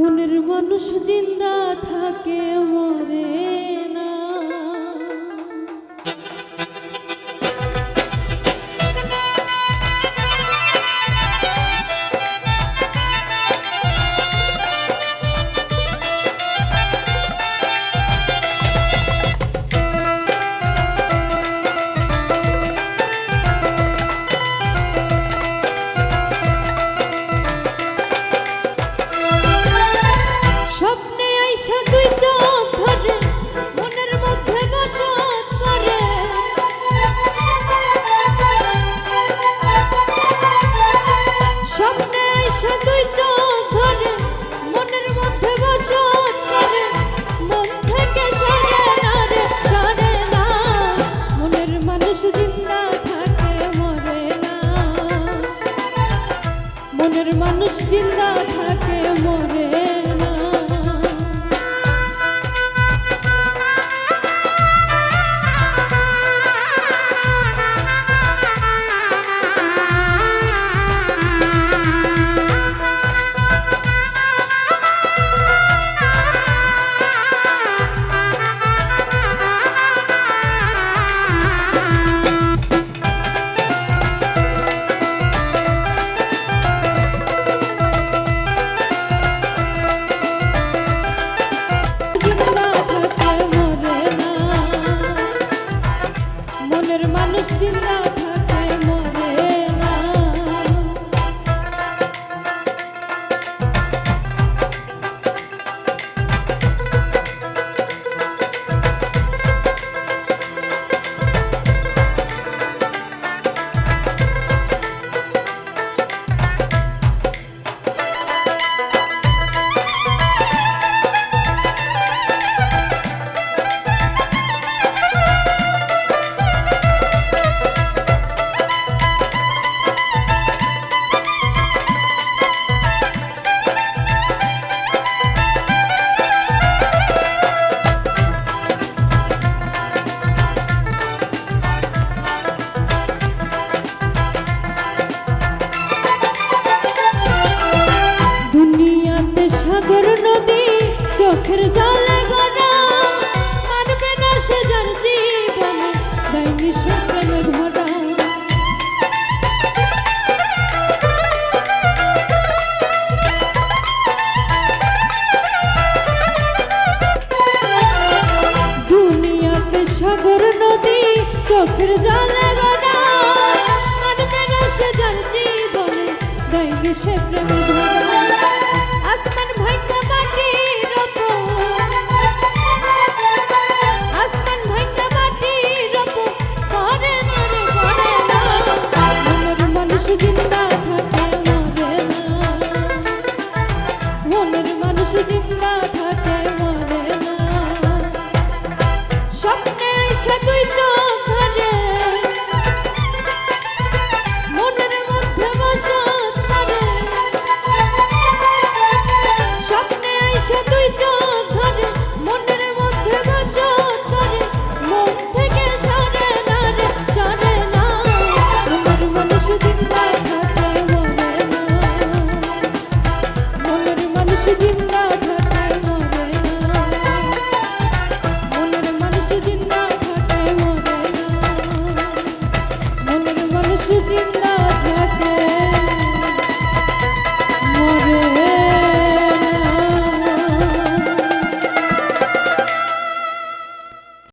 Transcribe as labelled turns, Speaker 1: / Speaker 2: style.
Speaker 1: মনের মানুষ জিন্দা থাকে মরে না। মনের মানুষ জিন্দা থাকে মরে না। মনের মানুষ জিন্দা থাকে মরে না। সাগর নদী চোখের জলে গড়া, মানবে না সে যার জীবনে দেয়নি সে প্রেমে ধরা। দুনিয়াতে সাগর নদী চোখের জলে গড়া, মানবে না সে যার জীবনে দেয়নি সে প্রেমে ধরা। আসমান ভাঙা মাটির ওপর, আসমান ভাঙা মাটির ওপর করে না রে করে না। মনের মানুষ জিন্দা থাকে মরে না, মনের মানুষ জিন্দা থাকে মরে না। স্বপ্নে এসে তুই চোখ ধরে মনের মধ্যে বসত করে, স্বপ্নে আইসা তুই চোখ ধরে মনের মধ্যে বসত করে, মন থেকে সরে না রে সরে না। মনের মানুষ জিন্দা থাকে মরে না, মনের মানুষ জিন্দা